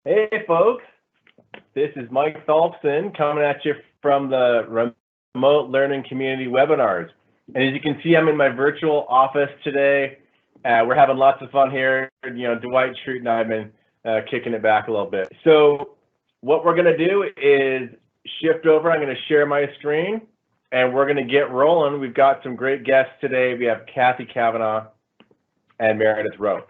Hey folks, this is Mike Tholfsen coming at you from the Remote Learning Community webinars. And as you can see, I'm in my virtual office today. We're having lots of fun here. Dwight Schrute and I have been kicking it back a little bit. So what we're gonna do is shift over. I'm gonna share my screen and we're gonna get rolling. We've got some great guests today. We have Cathy Cavanaugh and Meredith Rowe.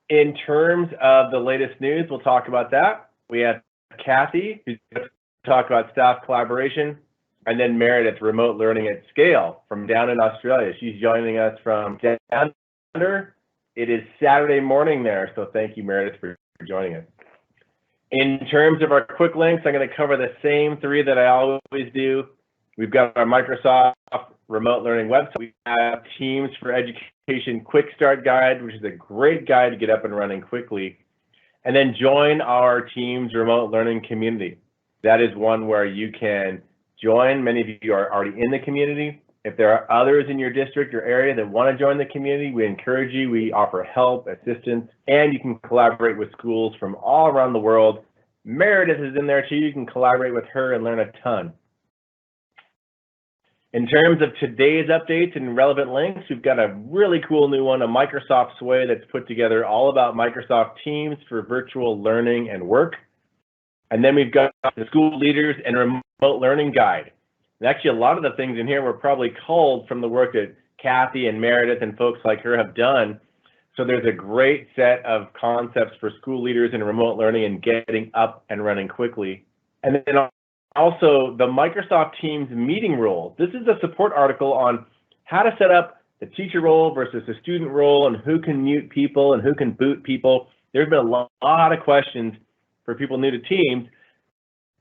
In terms of the latest news, we'll talk about that. We have Cathy, who's going to talk about staff collaboration, and then Meredith, remote learning at scale from down in Australia. She's joining us from down under. It is Saturday morning there, so thank you, Meredith, for joining us. In terms of our quick links, I'm going to cover the same three that I always do. We've got our Microsoft remote learning website. We have Teams for Education Quick Start Guide, which is a great guide to get up and running quickly. And then join our Teams remote learning community. That is one where you can join. Many of you are already in the community. If there are others in your district or area that want to join the community, we encourage you. We offer help, assistance, and you can collaborate with schools from all around the world. Meredith is in there too. You can collaborate with her and learn a ton. In terms of today's updates and relevant links, we've got a really cool new one, a Microsoft Sway that's put together all about Microsoft Teams for virtual learning and work. And then we've got the School Leaders and Remote Learning Guide. And actually, a lot of the things in here were probably culled from the work that Cathy and Meredith and folks like her have done. So there's a great set of concepts for school leaders in remote learning and getting up and running quickly. And then also, the Microsoft Teams meeting roles. This is a support article on how to set up the teacher role versus the student role and who can mute people and who can boot people. There's been a lot of questions for people new to Teams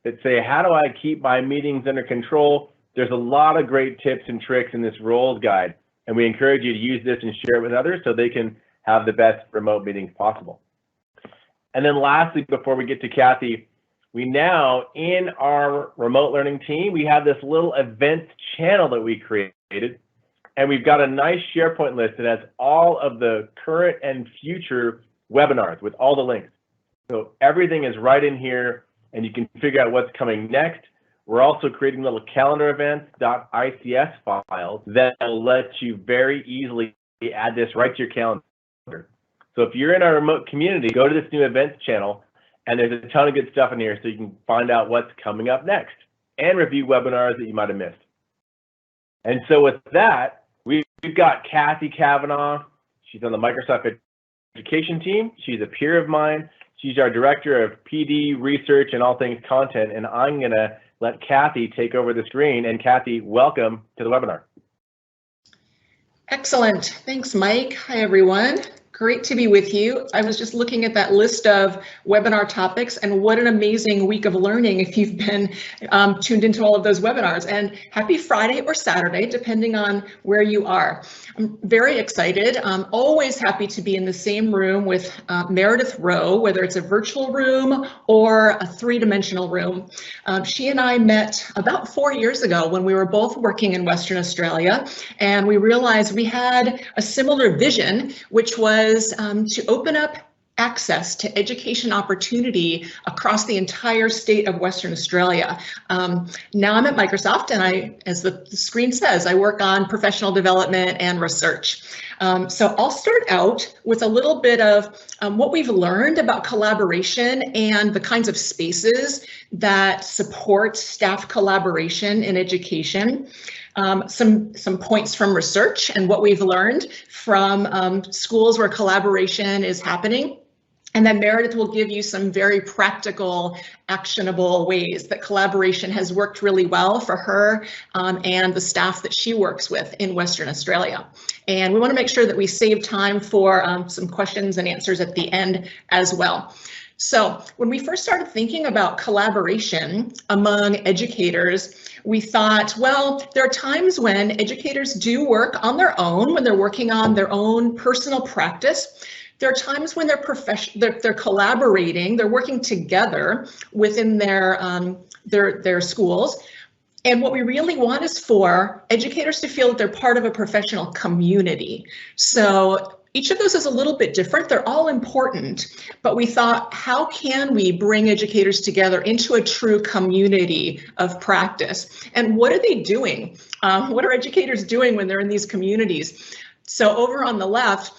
that say, how do I keep my meetings under control? There's a lot of great tips and tricks in this roles guide, and we encourage you to use this and share it with others so they can have the best remote meetings possible. And then lastly, before we get to Cathy, we now, in our remote learning team, we have this little events channel that we created, and we've got a nice SharePoint list that has all of the current and future webinars with all the links. So everything is right in here, and you can figure out what's coming next. We're also creating little calendar events.ics files that will let you very easily add this right to your calendar. So if you're in our remote community, go to this new events channel, and there's a ton of good stuff in here so you can find out what's coming up next and review webinars that you might have missed. And so with that, we've got Cathy Cavanaugh. She's on the Microsoft Education team. She's a peer of mine. She's our director of PD research and all things content. And I'm going to let Cathy take over the screen. And Cathy, welcome to the webinar. Excellent. Thanks, Mike. Hi, everyone. Great to be with you. I was just looking at that list of webinar topics, and what an amazing week of learning if you've been tuned into all of those webinars. And happy Friday or Saturday, depending on where you are. I'm very excited. I'm always happy to be in the same room with Meredith Rowe, whether it's a virtual room or a three-dimensional room. She and I met about 4 years ago when we were both working in Western Australia, and we realized we had a similar vision, which was to open up access to education opportunity across the entire state of Western Australia. Now I'm at Microsoft, and I, as the screen says, I work on professional development and research. So I'll start out with a little bit of what we've learned about collaboration and the kinds of spaces that support staff collaboration in education. Some points from research and what we've learned from schools where collaboration is happening. And then Meredith will give you some very practical, actionable ways that collaboration has worked really well for her and the staff that she works with in Western Australia. And we want to make sure that we save time for some questions and answers at the end as well. So when we first started thinking about collaboration among educators, we thought, well, there are times when educators do work on their own, when they're working on their own personal practice. There are times when they're collaborating, they're working together within their schools. And what we really want is for educators to feel that they're part of a professional community. So each of those is a little bit different. They're all important, but we thought, how can we bring educators together into a true community of practice? And what are they doing? What are educators doing when they're in these communities? So over on the left,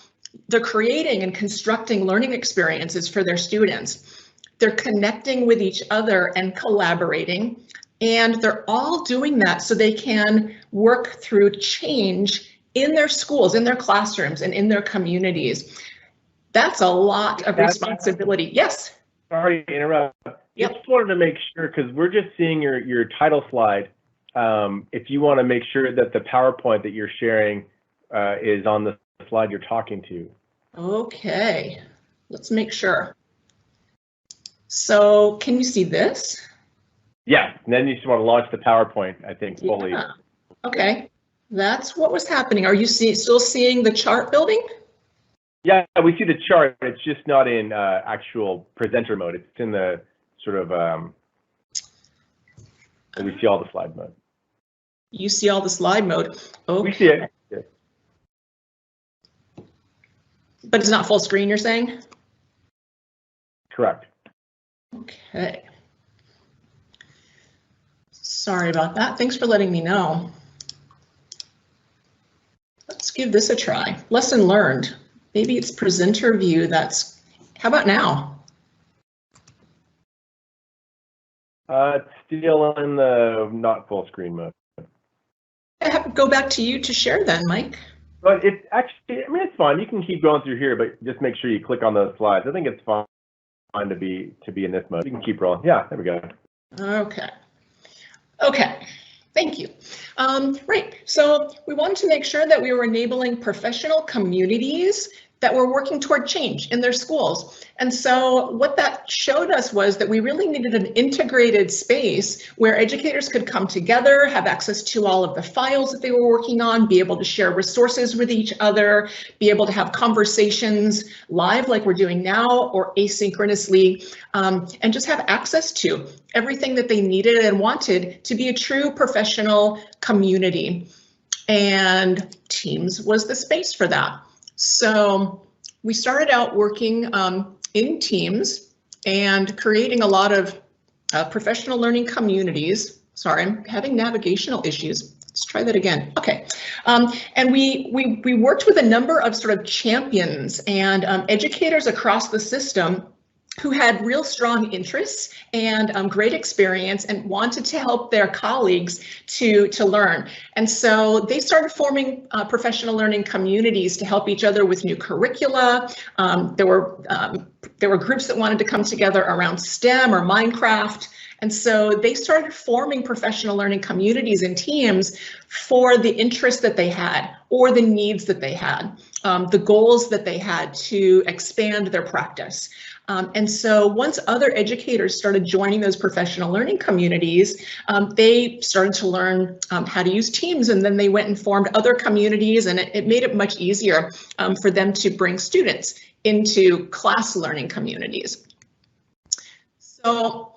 they're creating and constructing learning experiences for their students. They're connecting with each other and collaborating, and they're all doing that so they can work through change in their schools, in their classrooms, and in their communities. That's a lot of responsibility. Yes? Sorry to interrupt. Yep. Just wanted to make sure, because we're just seeing your title slide. If you want to make sure that the PowerPoint that you're sharing is on the slide you're talking to. Okay, let's make sure. So can you see this? Yeah, and then you just want to launch the PowerPoint, I think, fully. Yeah. Okay, that's what was happening. Are you still seeing the chart building? Yeah, we see the chart. It's just not in actual presenter mode. It's in the sort of, we see all the slide mode. You see all the slide mode. Okay. We see it. Yeah. But it's not full screen, you're saying? Correct. Okay. Sorry about that. Thanks for letting me know. Let's give this a try. Lesson learned. Maybe it's presenter view. How about now? It's still in the not full screen mode. I have to go back to you to share then, Mike. But it's actually, I mean, it's fine. You can keep going through here, but just make sure you click on those slides. I think it's fine to be in this mode. You can keep rolling. Yeah, there we go. Okay. Okay. Thank you. Right. So we wanted to make sure that we were enabling professional communities that were working toward change in their schools. And so what that showed us was that we really needed an integrated space where educators could come together, have access to all of the files that they were working on, be able to share resources with each other, be able to have conversations live like we're doing now or asynchronously, and just have access to everything that they needed and wanted to be a true professional community. And Teams was the space for that. So we started out working in Teams and creating a lot of professional learning communities. Sorry, I'm having navigational issues. Let's try that again. Okay, and we worked with a number of sort of champions and educators across the system who had real strong interests and great experience and wanted to help their colleagues to learn. And so they started forming professional learning communities to help each other with new curricula. There were groups that wanted to come together around STEM or Minecraft. And so they started forming professional learning communities and teams for the interests that they had or the needs that they had, the goals that they had to expand their practice. And so once other educators started joining those professional learning communities, they started to learn how to use Teams, and then they went and formed other communities, and it made it much easier for them to bring students into class learning communities. So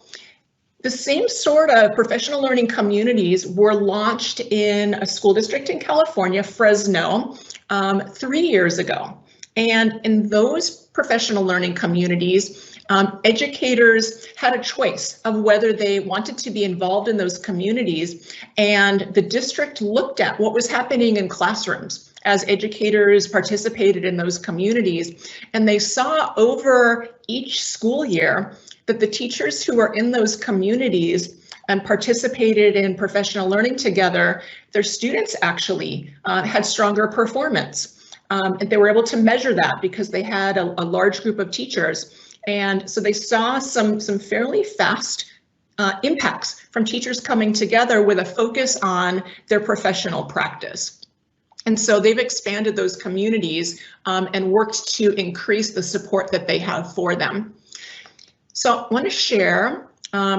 the same sort of professional learning communities were launched in a school district in California, Fresno, 3 years ago. And in those professional learning communities, educators had a choice of whether they wanted to be involved in those communities, and the district looked at what was happening in classrooms as educators participated in those communities, and they saw over each school year that the teachers who were in those communities and participated in professional learning together, their students actually had stronger performance. And they were able to measure that because they had a large group of teachers. And so they saw some fairly fast impacts from teachers coming together with a focus on their professional practice. And so they've expanded those communities and worked to increase the support that they have for them. So I want to share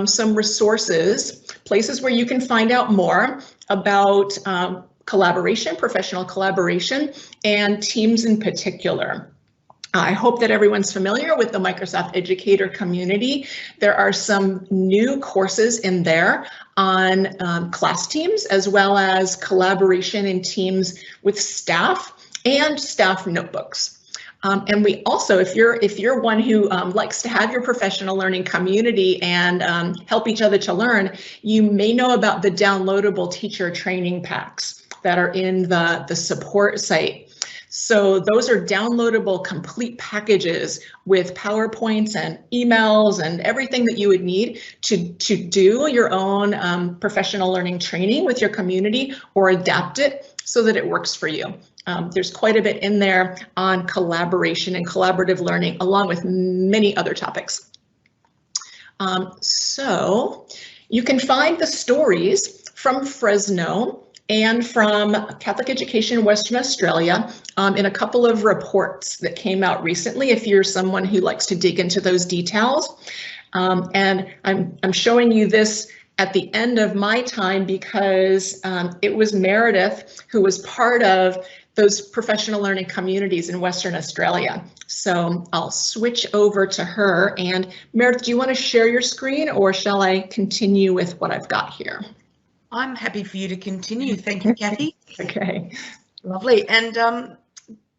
some resources, places where you can find out more about collaboration, professional collaboration, and Teams in particular. I hope that everyone's familiar with the Microsoft Educator community. There are some new courses in there on class teams, as well as collaboration in teams with staff and staff notebooks. And we also, if you're one who likes to have your professional learning community and help each other to learn, you may know about the downloadable teacher training packs that are in the support site. So those are downloadable complete packages with PowerPoints and emails and everything that you would need to do your own professional learning training with your community or adapt it so that it works for you. There's quite a bit in there on collaboration and collaborative learning, along with many other topics. So you can find the stories from Fresno and from Catholic Education Western Australia in a couple of reports that came out recently, if you're someone who likes to dig into those details. And I'm showing you this at the end of my time because it was Meredith who was part of those professional learning communities in Western Australia. So I'll switch over to her. And Meredith, do you want to share your screen or shall I continue with what I've got here? I'm happy for you to continue. Thank you, Cathy. Okay. Lovely. And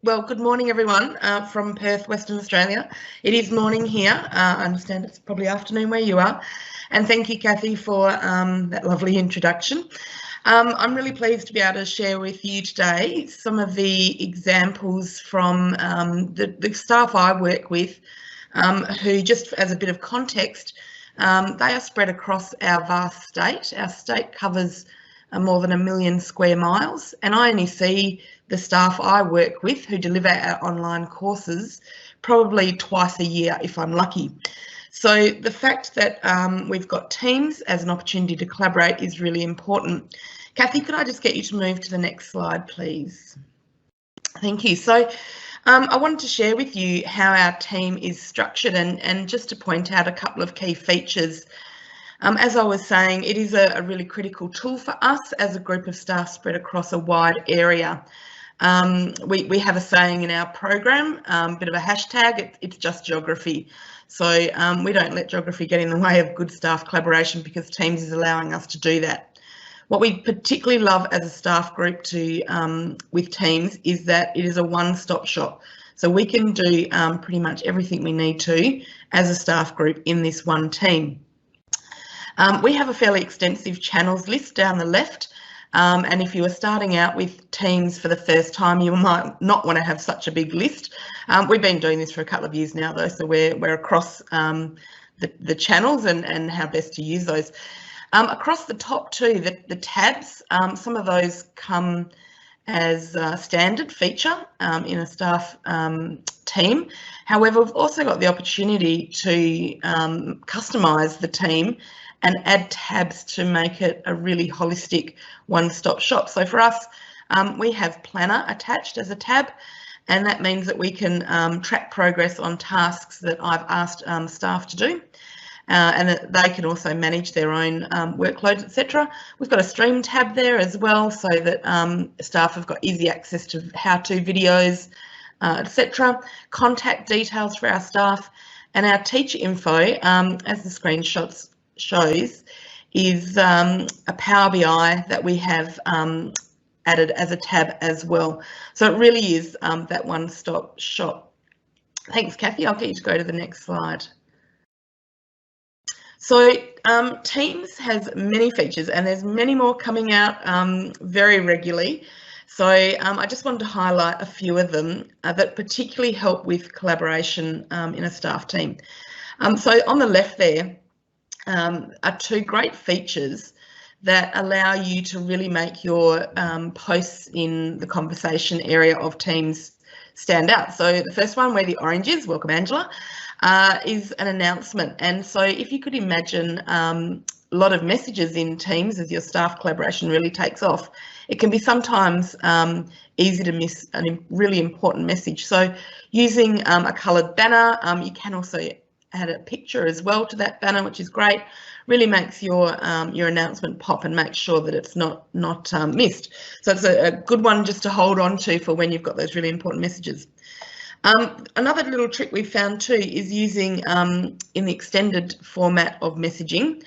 well, good morning, everyone, from Perth, Western Australia. It is morning here. I understand it's probably afternoon where you are. And thank you, Cathy, for that lovely introduction. I'm really pleased to be able to share with you today some of the examples from the staff I work with who, just as a bit of context, they are spread across our vast state. Our state covers more than 1 million square miles, and I only see the staff I work with who deliver our online courses probably twice a year if I'm lucky. So the fact that we've got Teams as an opportunity to collaborate is really important. Cathy, could I just get you to move to the next slide, please? Thank you. So I wanted to share with you how our team is structured and just to point out a couple of key features. As I was saying, it is a really critical tool for us as a group of staff spread across a wide area. We have a saying in our program, bit of a hashtag, it's just geography. So we don't let geography get in the way of good staff collaboration because Teams is allowing us to do that. What we particularly love as a staff group with Teams is that it is a one-stop shop. So we can do pretty much everything we need to as a staff group in this one team. We have a fairly extensive channels list down the left. And if you are starting out with Teams for the first time, you might not want to have such a big list. We've been doing this for a couple of years now, though, so we're across the channels and how best to use those. Across the top too, the tabs, some of those come as a standard feature in a staff team. However, we've also got the opportunity to customise the team and add tabs to make it a really holistic one-stop shop. So for us, we have Planner attached as a tab, and that means that we can track progress on tasks that I've asked staff to do. And that they can also manage their own workloads, etc. We've got a stream tab there as well, so that staff have got easy access to how-to videos, etc. Contact details for our staff, and our teacher info, as the screenshots shows, is a Power BI that we have added as a tab as well. So it really is that one-stop shop. Thanks, Cathy. I'll get you to go to the next slide. So Teams has many features and there's many more coming out very regularly. So I just wanted to highlight a few of them that particularly help with collaboration in a staff team. So on the left there are two great features that allow you to really make your posts in the conversation area of Teams stand out. So the first one, where the orange is, welcome Angela, is an announcement. And so if you could imagine a lot of messages in Teams as your staff collaboration really takes off, it can be sometimes easy to miss a really important message. So using a coloured banner, you can also add a picture as well to that banner, which is great. Really makes your announcement pop and makes sure that it's not missed. So it's a good one just to hold on to for when you've got those really important messages. Another little trick we found too is using in the extended format of messaging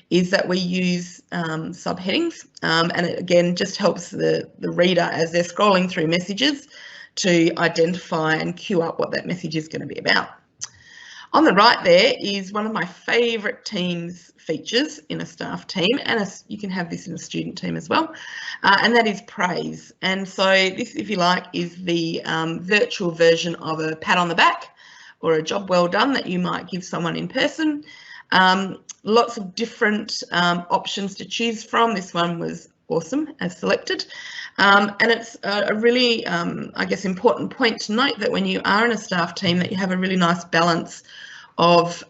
is that we use subheadings, and it again just helps the reader as they're scrolling through messages to identify and queue up what that message is going to be about. On the right there is one of my favourite Teams features in a staff team, and you can have this in a student team as well, and that is praise. And so this, if you like, is the virtual version of a pat on the back or a job well done that you might give someone in person. Lots of different options to choose from. This one was awesome as selected. And it's a really, I guess, important point to note that when you are in a staff team that you have a really nice balance of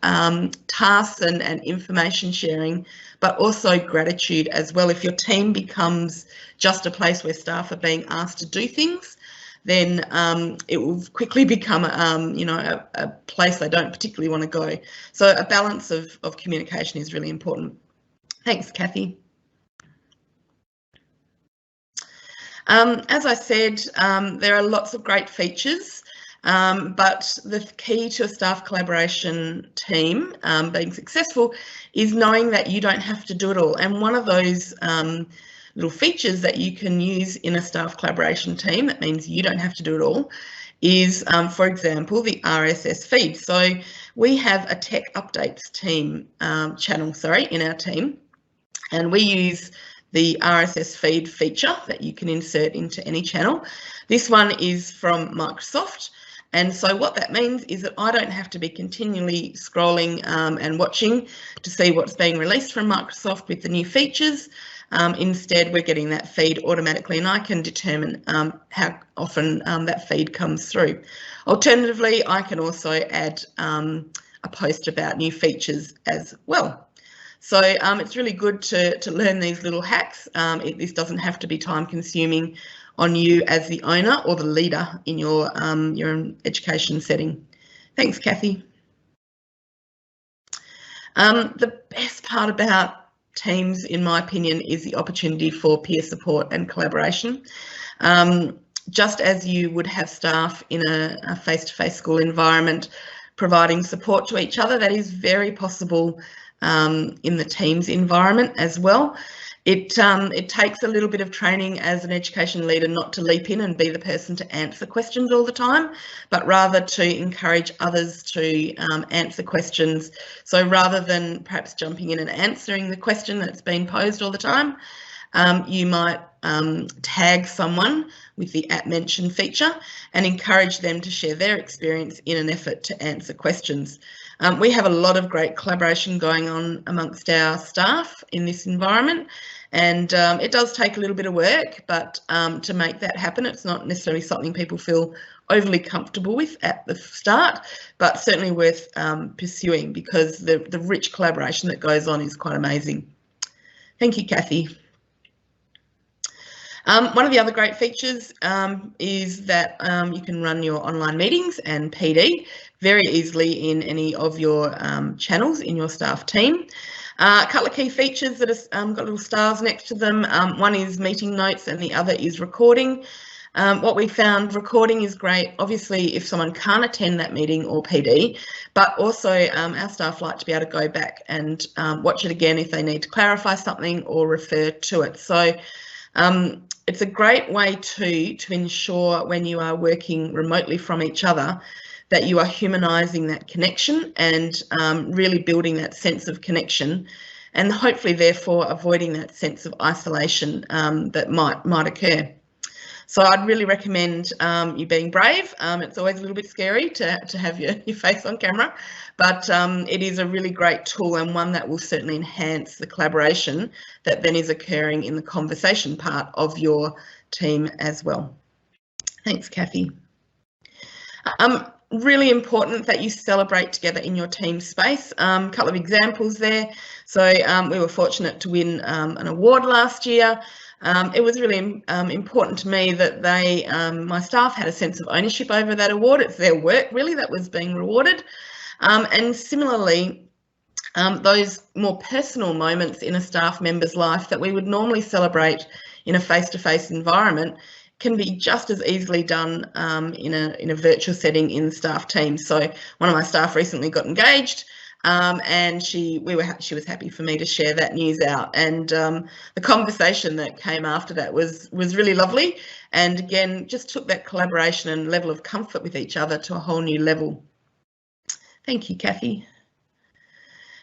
tasks and information sharing, but also gratitude as well. If your team becomes just a place where staff are being asked to do things, then it will quickly become a place they don't particularly want to go. So a balance of communication is really important. Thanks, Cathy. As I said, there are lots of great features, but the key to a staff collaboration team being successful is knowing that you don't have to do it all. And one of those little features that you can use in a staff collaboration team, that means you don't have to do it all, is, for example, the RSS feed. So we have a tech updates team channel, in our team, and we use the RSS feed feature that you can insert into any channel. This one is from Microsoft. And so what that means is that I don't have to be continually scrolling and watching to see what's being released from Microsoft with the new features. Instead, we're getting that feed automatically, and I can determine how often that feed comes through. Alternatively, I can also add a post about new features as well. So it's really good to learn these little hacks. This doesn't have to be time consuming on you as the owner or the leader in your education setting. Thanks, Cathy. The best part about Teams, in my opinion, is the opportunity for peer support and collaboration. Just as you would have staff in a face-to-face school environment providing support to each other, that is very possible in the Teams environment as well. It takes a little bit of training as an education leader not to leap in and be the person to answer questions all the time, but rather to encourage others to answer questions. So rather than perhaps jumping in and answering the question that's been posed all the time, you might tag someone with the @mention feature and encourage them to share their experience in an effort to answer questions. We have a lot of great collaboration going on amongst our staff in this environment, and it does take a little bit of work, but to make that happen, it's not necessarily something people feel overly comfortable with at the start, but certainly worth pursuing because the rich collaboration that goes on is quite amazing. Thank you, Cathy. One of the other great features is that you can run your online meetings and PD very easily in any of your channels in your staff team. A couple of key features that have got little stars next to them. One is meeting notes and the other is recording. What we found, recording is great, obviously, if someone can't attend that meeting or PD, but also our staff like to be able to go back and watch it again if they need to clarify something or refer to it. So it's a great way to ensure when you are working remotely from each other that you are humanising that connection and really building that sense of connection, and hopefully therefore avoiding that sense of isolation that might occur. So I'd really recommend you being brave. It's always a little bit scary to have your face on camera, but it is a really great tool and one that will certainly enhance the collaboration that then is occurring in the conversation part of your team as well. Thanks, Cathy. Really important that you celebrate together in your team space. A couple of examples there. So we were fortunate to win an award last year. It was really important to me that my staff had a sense of ownership over that award. It's their work really that was being rewarded. And similarly, those more personal moments in a staff member's life that we would normally celebrate in a face-to-face environment can be just as easily done in a virtual setting in staff teams. So one of my staff recently got engaged. and she was happy for me to share that news out. And the conversation that came after that was really lovely, and again just took that collaboration and level of comfort with each other to a whole new level. Thank you, Cathy.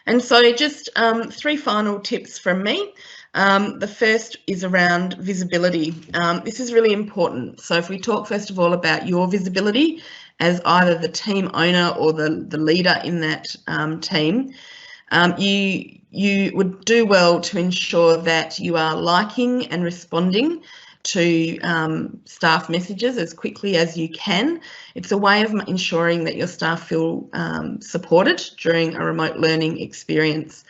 And so just 3 final tips from me. The first is around visibility. This is really important. So if we talk first of all about your visibility as either the team owner or the leader in that team, you would do well to ensure that you are liking and responding to staff messages as quickly as you can. It's a way of ensuring that your staff feel supported during a remote learning experience.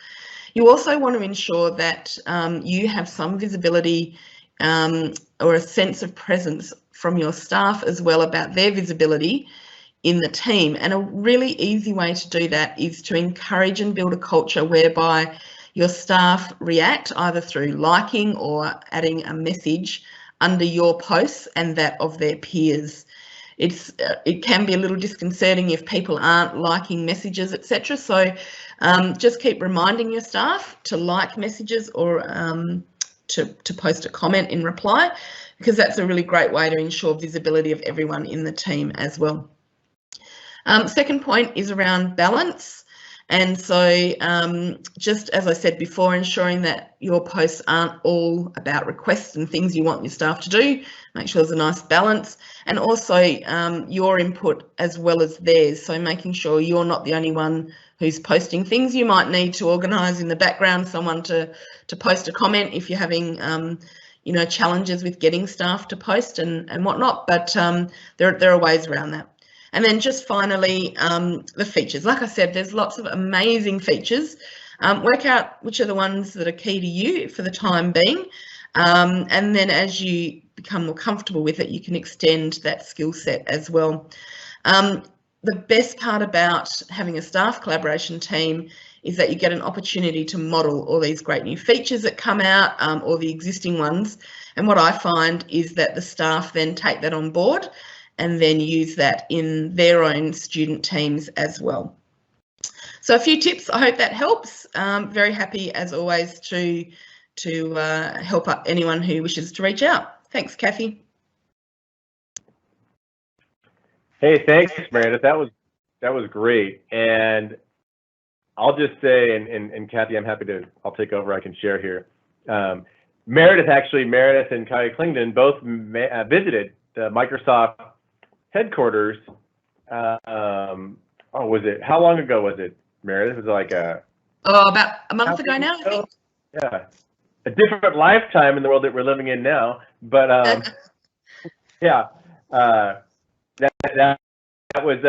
You also want to ensure that you have some visibility or a sense of presence from your staff as well about their visibility in the team. And a really easy way to do that is to encourage and build a culture whereby your staff react either through liking or adding a message under your posts and that of their peers. It can be a little disconcerting if people aren't liking messages, etc. So just keep reminding your staff to like messages or to post a comment in reply, because that's a really great way to ensure visibility of everyone in the team as well. Second point is around balance. And so just as I said before, ensuring that your posts aren't all about requests and things you want your staff to do. Make sure there's a nice balance, and also your input as well as theirs. So making sure you're not the only one who's posting things. You might need to organise in the background someone to post a comment if you're having you know, challenges with getting staff to post and whatnot, but there are ways around that. And then just finally, the features. Like I said, there's lots of amazing features. Work out which are the ones that are key to you for the time being. And then as you become more comfortable with it, you can extend that skill set as well. The best part about having a staff collaboration team is that you get an opportunity to model all these great new features that come out, or the existing ones. And what I find is that the staff then take that on board and then use that in their own student teams as well. So a few tips, I hope that helps. Very happy as always to help up anyone who wishes to reach out. Thanks, Cathy. Hey, thanks, Meredith. That was great. And I'll just say, and Cathy, I'm happy to, I'll take over, I can share here. Meredith and Kai Klingden both visited the Microsoft headquarters. How long ago was it, Meredith? Was it like about a month ago now, I think. Yeah, a different lifetime in the world that we're living in now, but yeah, that was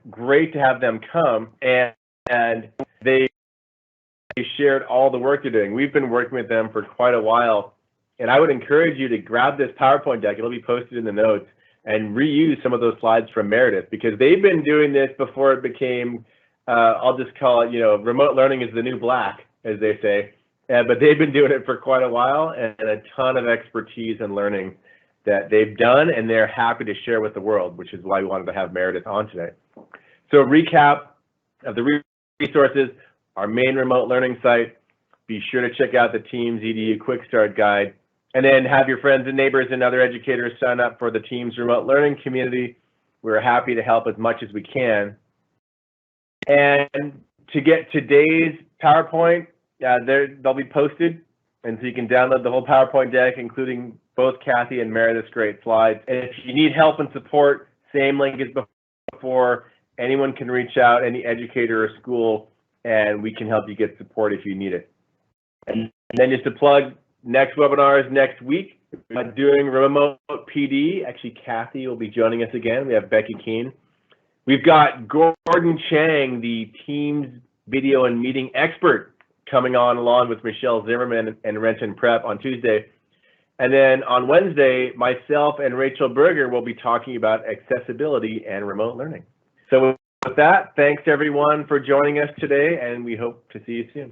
great to have them come, and they shared all the work they're doing. We've been working with them for quite a while, and I would encourage you to grab this PowerPoint deck. It'll be posted in the notes, and reuse some of those slides from Meredith, because they've been doing this before it became, I'll just call it, you know, remote learning is the new black, as they say. But they've been doing it for quite a while, and a ton of expertise and learning that they've done, and they're happy to share with the world, which is why we wanted to have Meredith on today. So recap of the resources, our main remote learning site. Be sure to check out the Teams EDU Quick Start Guide, and then have your friends and neighbors and other educators sign up for the Teams remote learning community. We're happy to help as much as we can. And to get today's PowerPoint, they'll be posted, and so you can download the whole PowerPoint deck, including both Cathy and Meredith's great slides. And if you need help and support, same link as before. Anyone can reach out, any educator or school, and we can help you get support if you need it. And then just to plug, next webinar is next week. We're doing remote PD. Actually, Cathy will be joining us again. We have Becky Keene. We've got Gordon Chang, the Teams video and meeting expert, coming on along with Michelle Zimmerman and Renton Prep on Tuesday. And then on Wednesday, myself and Rachel Berger will be talking about accessibility and remote learning. So with that, thanks everyone for joining us today, and we hope to see you soon.